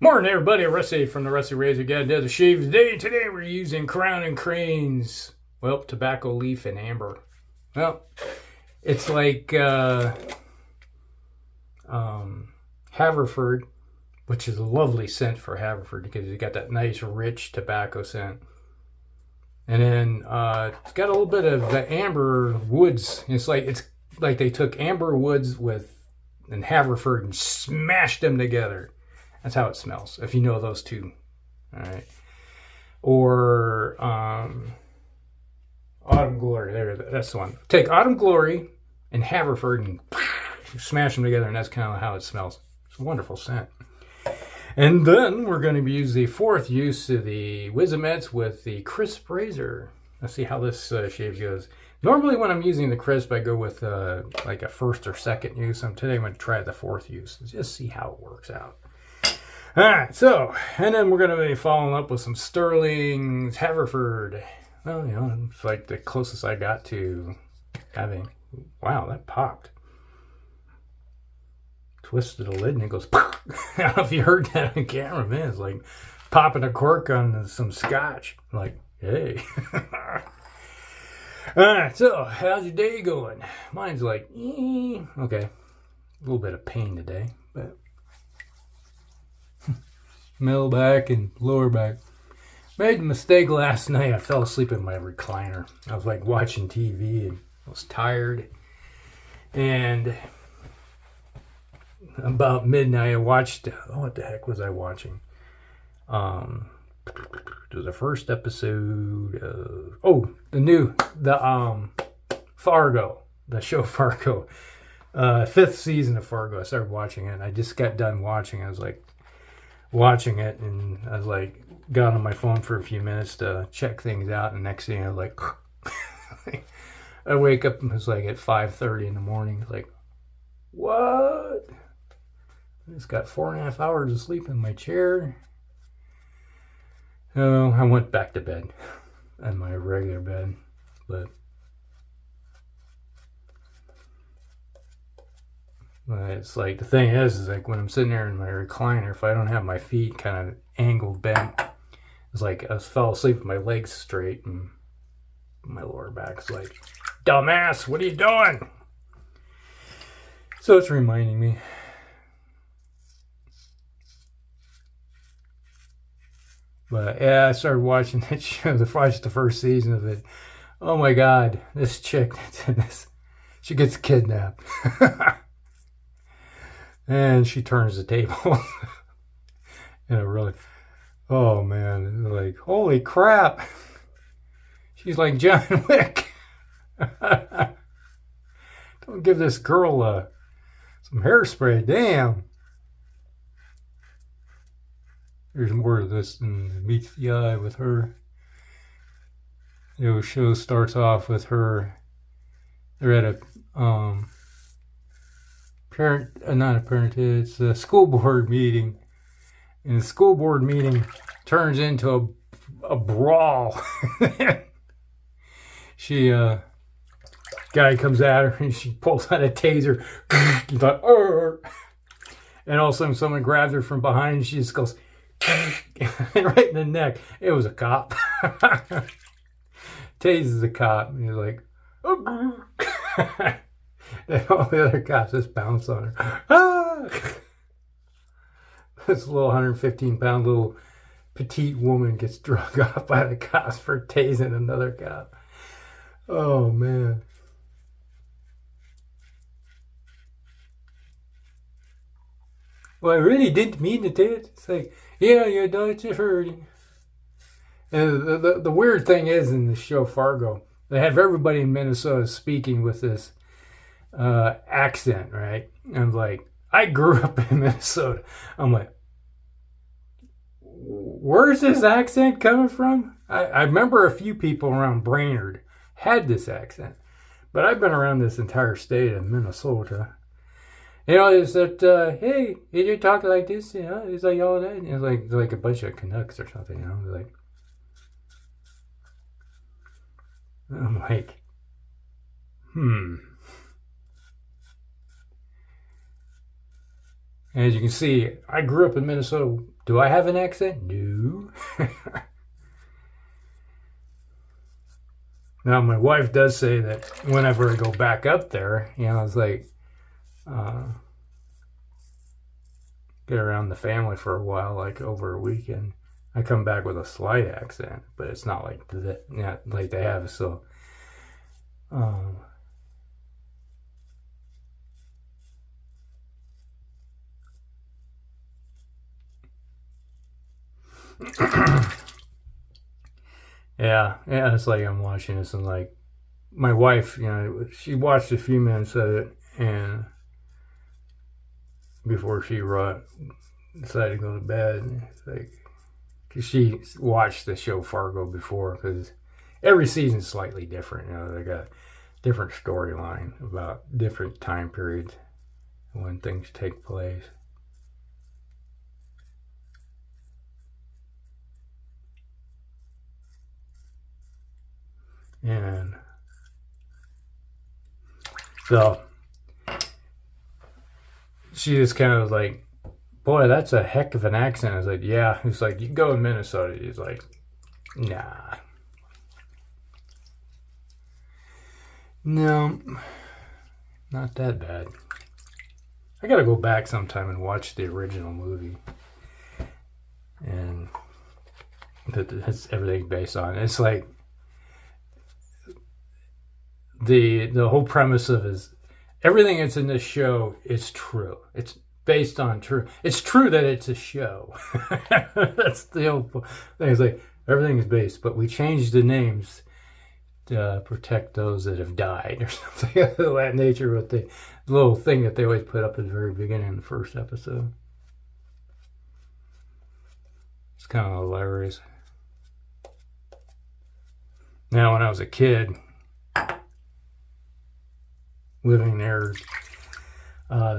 Morning, everybody. Rusty from the Rusty Razor Guy does a shave today. Today we're using Crowne and Crane's, well, tobacco leaf and amber. Well, it's like Haverford, which is a lovely scent for Haverford because you got that nice, rich tobacco scent. And then it's got a little bit of the amber woods. It's like they took amber woods and Haverford and smashed them together. That's how it smells, if you know those two. All right. Or Autumn Glory. That's the one. Take Autumn Glory and Haverford and smash them together, and that's kind of how it smells. It's a wonderful scent. And then we're going to use the fourth use of the Wizamets with the Krisp razor. Let's see how this shave goes. Normally when I'm using the Krisp, I go with like a first or second use. Today I'm going to try the fourth use. Just see how it works out. Alright, so, and then we're going to be following up with some Stirling Haverford. Well, you know, it's like the closest I got to having. Wow, that popped. Twisted the lid and it goes, I don't know if you heard that on camera, man. It's like popping a cork on some scotch. Like, hey. Alright, so, how's your day going? Mine's like, okay. A little bit of pain today, but middle back and lower back. Made a mistake last night. I fell asleep in my recliner. I was like watching TV and I was tired. And about midnight I watched, what the heck was I watching? It was the first episode of, the Fargo, the show Fargo. Fifth season of Fargo. I started watching it and I just got done watching. I was like, watching it, and I was like, got on my phone for a few minutes to check things out, and next thing I was like, I wake up and it's like at 5:30 in the morning. It's like, what? I just got 4.5 hours of sleep in my chair. So I went back to bed on my regular bed, but it's like, the thing is like when I'm sitting there in my recliner, if I don't have my feet kind of angled bent, it's like I fell asleep with my legs straight and my lower back's like, dumbass, what are you doing? So it's reminding me. But yeah, I started watching that show, watched the first season of it. Oh my God, this chick that's in this, she gets kidnapped. And she turns the table. And it really, oh man, like, holy crap. She's like John Wick. Don't give this girl some hairspray, damn. There's more of this than meets the eye with her. The show starts off with her, they're at a, it's a school board meeting, and the school board meeting turns into a brawl. She guy comes at her and she pulls out a taser. He's like, arr! And all of a sudden someone grabs her from behind and she just goes right in the neck. It was a cop. Tases the cop and he's like, oh. And all the other cops just bounce on her. Ah! This little 115-pound little petite woman gets drug off by the cops for tasing another cop. Oh, man. Well, I really didn't mean to do it. It's like, yeah, your Dutch are hurting. And the weird thing is in the show Fargo, they have everybody in Minnesota speaking with this accent, right? I'm like, I grew up in Minnesota. I'm like, where's this accent coming from? I remember a few people around Brainerd had this accent, but I've been around this entire state of Minnesota. You know, is that, hey, did you talk like this? You know, it's like all that. It's like a bunch of Canucks or something, you know? Like, I'm like, As you can see, I grew up in Minnesota. Do I have an accent? No. Now, my wife does say that whenever I go back up there, you know, it's like, get around the family for a while, like over a weekend, I come back with a slight accent, but it's not like that, not like they have. So, yeah, it's like I'm watching this, and like my wife, you know, she watched a few minutes of it, and before she decided to go to bed, it's like, cause she watched the show Fargo before, because every season's slightly different. You know, they got different storyline about different time periods when things take place. And so she just kind of was like, boy, that's a heck of an accent. I was like, yeah. He's like, you go in Minnesota. He's like, nah. No, not that bad. I gotta go back sometime and watch the original movie. And that's everything based on. It's like, the whole premise of is everything that's in this show is true. It's based on true. It's true that it's a show. That's the whole thing. It's like everything is based, but we changed the names to protect those that have died or something of that nature. With the little thing that they always put up at the very beginning in the first episode. It's kind of hilarious. Now, when I was a kid, living there,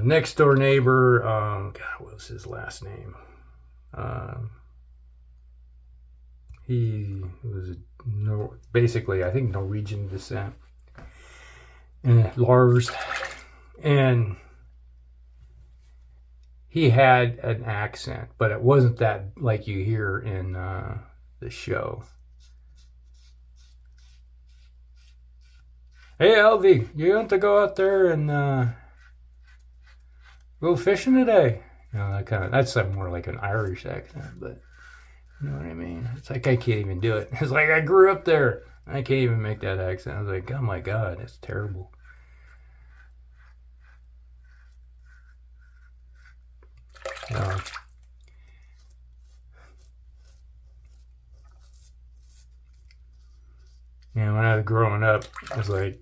next door neighbor, God, what was his last name? He was basically, I think, Norwegian descent, and Lars, and he had an accent, but it wasn't that like you hear in the show. Hey, Elvie, you want to go out there and go fishing today? You know, that's more like an Irish accent, but you know what I mean? It's like I can't even do it. It's like I grew up there. I can't even make that accent. I was like, oh my God, that's terrible. And when I was growing up, it was like,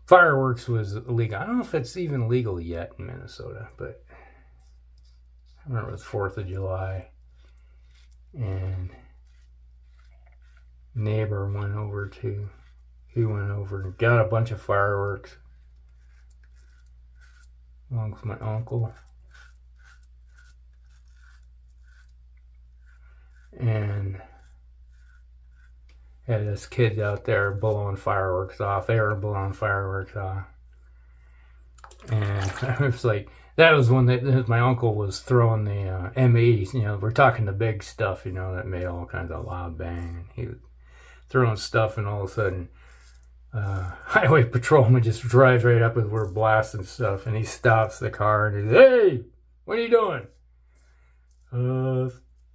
fireworks was illegal. I don't know if it's even legal yet in Minnesota, but I remember it was 4th of July, and neighbor went over and got a bunch of fireworks along with my uncle, and had this kid out there blowing fireworks off. They were blowing fireworks off. And it was like, that was when my uncle was throwing the M80s. You know, we're talking the big stuff, you know, that made all kinds of loud bang. And he was throwing stuff, and all of a sudden, highway patrolman just drives right up as we're blasting stuff. And he stops the car and he's, hey, what are you doing?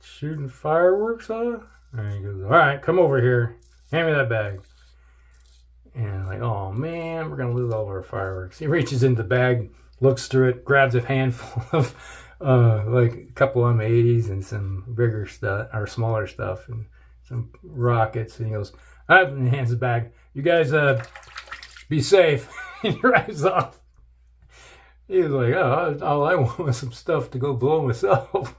Shooting fireworks, huh? And he goes, all right, come over here. Hand me that bag. And I'm like, oh man, we're going to lose all of our fireworks. He reaches into the bag, looks through it, grabs a handful of like a couple M80s and some bigger stuff, or smaller stuff, and some rockets. And he goes, all right, and he hands the bag. You guys be safe. He drives off. He was like, oh, all I want was some stuff to go blow myself.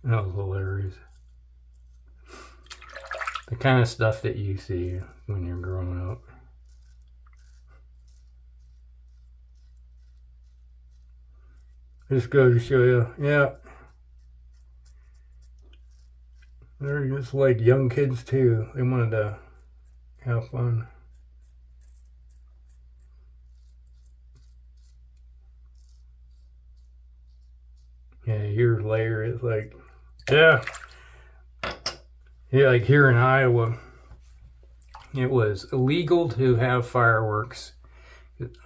That was hilarious. The kind of stuff that you see when you're growing up. Just goes to show you, yeah. They're just like young kids too. They wanted to have fun. a year later, it's like, yeah, like here in Iowa, it was illegal to have fireworks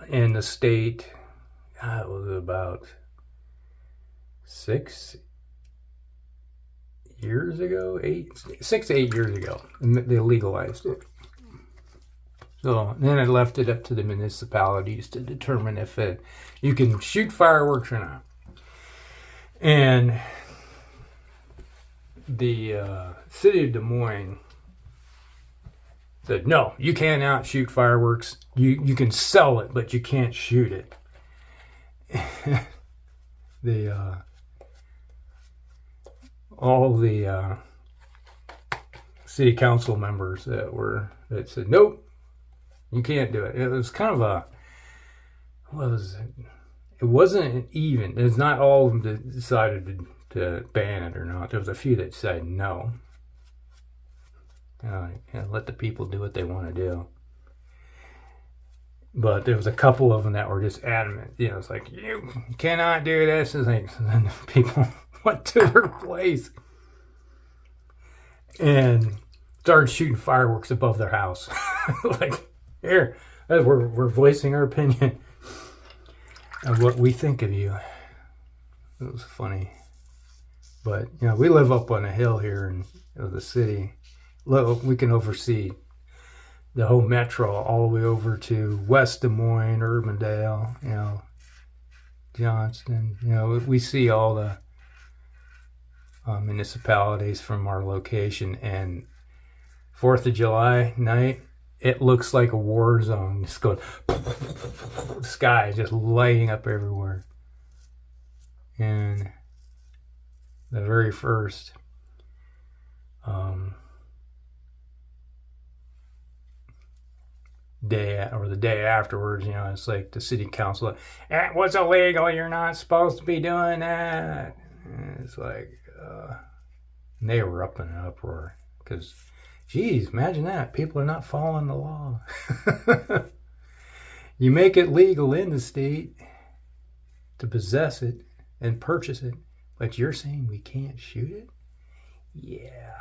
in the state. It was about 6 years ago, 6 to 8 years ago, they legalized it. So then I left it up to the municipalities to determine if you can shoot fireworks or not. And the city of Des Moines said, no, you cannot shoot fireworks. You can sell it, but you can't shoot it. All the city council members that said, nope, you can't do it. It was kind of it wasn't even. It's not all of them that decided to ban it or not. There was a few that said no. Let the people do what they want to do. But there was a couple of them that were just adamant. It's like, you cannot do this. And then people went to their place and started shooting fireworks above their house. Like, here, we're voicing our opinion of what we think of you. It was funny. But, we live up on a hill here in the city. We can oversee the whole metro all the way over to West Des Moines, Urbandale, Johnston. We see all the municipalities from our location. And 4th of July night, it looks like a war zone. Just going, the sky is just lighting up everywhere. And the very first day or the day afterwards, it's like the city council, that was illegal, you're not supposed to be doing that. And it's like, they were up in an uproar because, geez, imagine that. People are not following the law. You make it legal in the state to possess it and purchase it, but you're saying we can't shoot it? Yeah.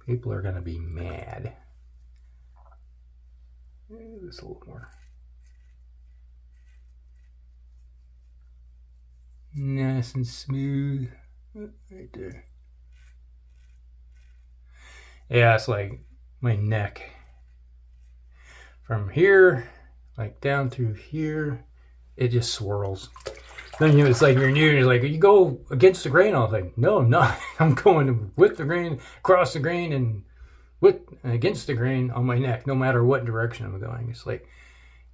People are going to be mad. This a little more. Nice and smooth. Right there. Yeah, it's like my neck. From here, like down through here, it just swirls. Then it's like you're new, you're like, you go against the grain. I was like, no, I'm not. I'm going with the grain, across the grain, and against the grain on my neck, no matter what direction I'm going. It's like,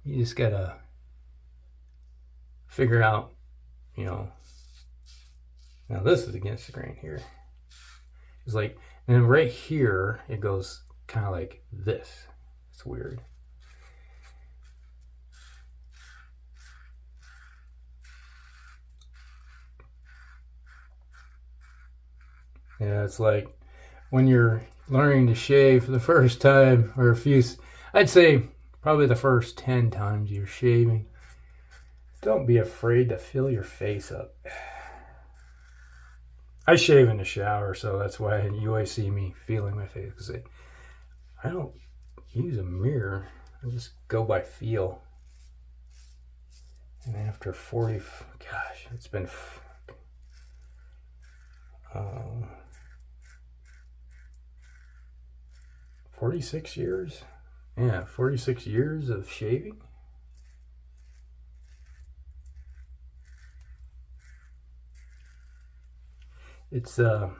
you just gotta figure out, now this is against the grain here. It's like, and then right here, it goes kind of like this. It's weird. Yeah, it's like when you're learning to shave for the first time, or I'd say probably the first 10 times you're shaving, don't be afraid to fill your face up. I shave in the shower, so that's why you always see me feeling my face, because I don't use a mirror. I just go by feel. And after it's been 46 years? Yeah, 46 years of shaving. It's one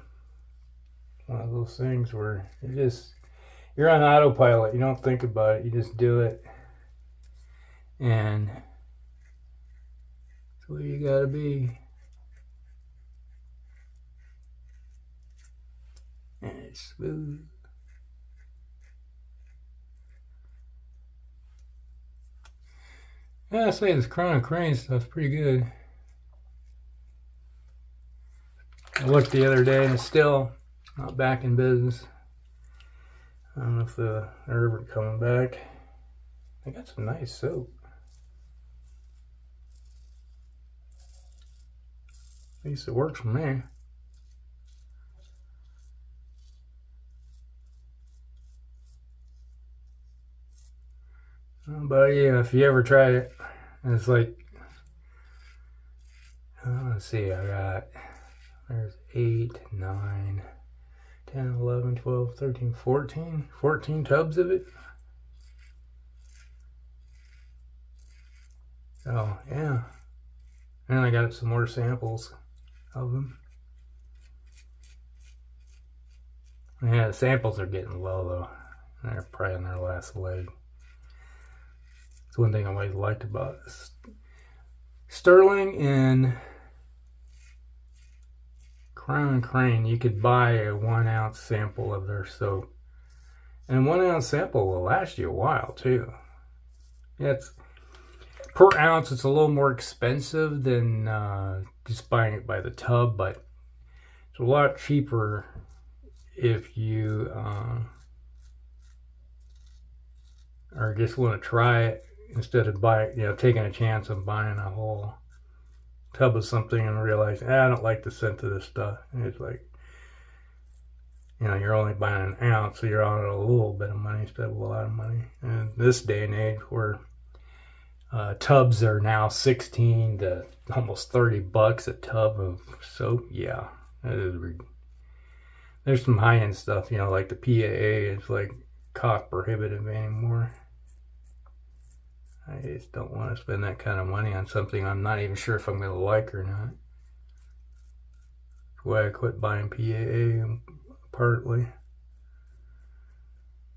of those things where you're on autopilot. You don't think about it. You just do it. And that's where you gotta be. And it's smooth. Yeah, I say this Crowne and Crane stuff's pretty good. I looked the other day and it's still not back in business. I don't know if they're ever coming back. They got some nice soap. At least it works for me. But yeah, if you ever tried it, it's like, let's see, there's 8, 9, 10, 11, 12, 13, 14 tubs of it. Oh, yeah. And I got some more samples of them. Yeah, the samples are getting low though. They're probably on their last leg. It's one thing I always liked about this. Stirling and Crane, you could buy a 1 ounce sample of their soap. And 1 ounce sample will last you a while too. Yeah, it's per ounce, it's a little more expensive than just buying it by the tub, but it's a lot cheaper if you or just want to try it instead of taking a chance of buying a whole tub of something and realizing, I don't like the scent of this stuff. And it's like, you're only buying an ounce, so you're on a little bit of money instead of a lot of money. And this day and age where tubs are now 16 to almost $30 a tub of soap, yeah, that is there's some high-end stuff, like the PAA is like cost prohibitive anymore. I just don't want to spend that kind of money on something I'm not even sure if I'm going to like or not. That's why I quit buying PAA partly.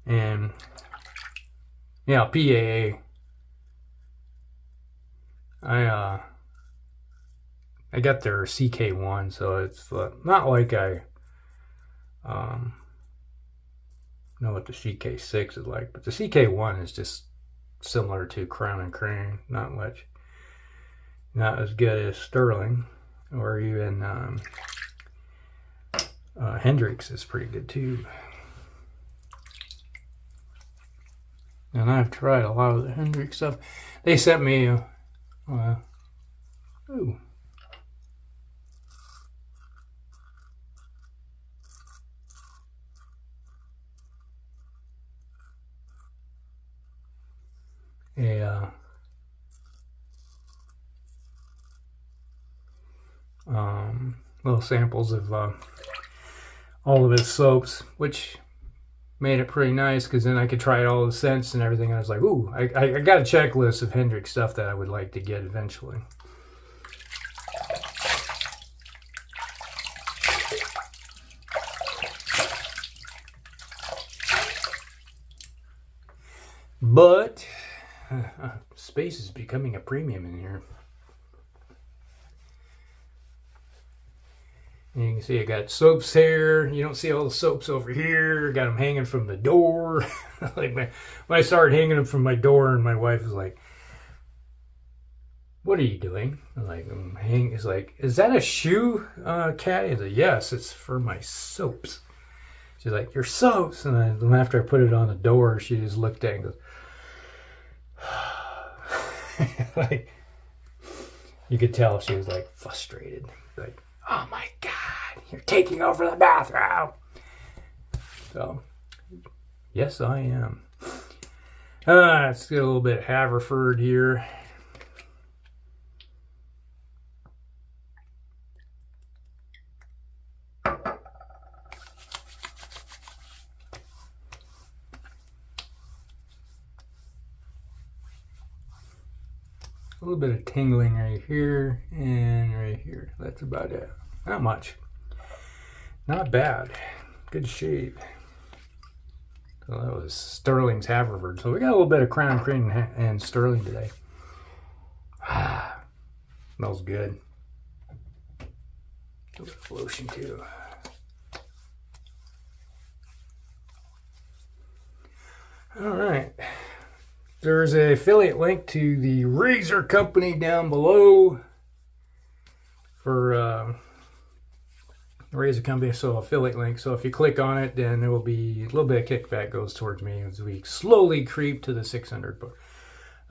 And yeah, PAA. I got their CK1, so it's not like I know what the CK6 is like, but the CK1 is just similar to Crowne and Crane, not as good as Stirling, or even Hendrix is pretty good too. And I've tried a lot of the Hendrix stuff. They sent me little samples of all of his soaps, which made it pretty nice because then I could try all the scents and everything. I was like, ooh, I got a checklist of Hendrix stuff that I would like to get eventually. But space is becoming a premium in here. And you can see I got soaps here. You don't see all the soaps over here. Got them hanging from the door. Like when I started hanging them from my door, and my wife was like, "What are you doing?" I'm like, "I'm hanging." It's like, "Is that a shoe, cat?" He's like, "Yes, it's for my soaps." She's like, "Your soaps?" And then after I put it on the door, she just looked at it and goes, like, you could tell she was like frustrated. Like, "Oh my God, you're taking over the bathroom." So, yes, I am. Let's get a little bit of Haverford here. A little bit of tingling right here and right here. That's about it. Not much. Not bad. Good shade. So that was Stirling's Haverford. So we got a little bit of Crowne, Crane, and Stirling today. Smells good. A little bit of lotion too. All right. There's an affiliate link to the razor company down below for razor company, so affiliate link. So if you click on it, then there will be a little bit of kickback goes towards me as we slowly creep to the 600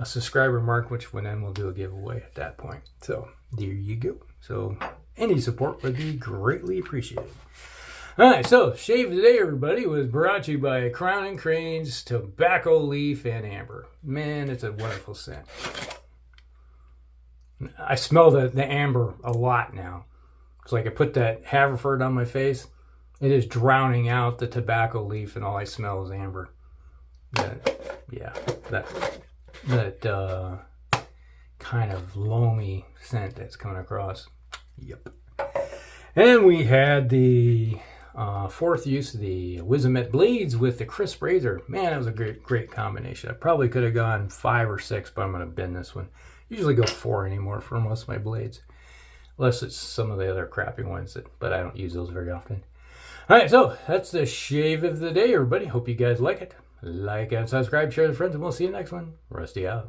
subscriber mark, which then we'll do a giveaway at that point. So there you go. So Any support would be greatly appreciated. All right, so Shave of the Day, everybody, was brought to you by Crowne and Crane's Tobacco Leaf and Amber. Man, it's a wonderful scent. I smell the amber a lot now. It's like I put that Haverford on my face. It is drowning out the tobacco leaf, and all I smell is amber. That kind of loamy scent that's coming across. Yep. And we had the fourth use of the Wizamet blades with the Krisp razor. Man, that was a great combination. I probably could have gone 5 or 6, but I'm going to bin this one. Usually go 4 anymore for most of my blades. Unless it's some of the other crappy ones, but I don't use those very often. Alright, so that's the Shave of the Day, everybody. Hope you guys like it. Like and subscribe, share with friends, and we'll see you next one. Rusty out.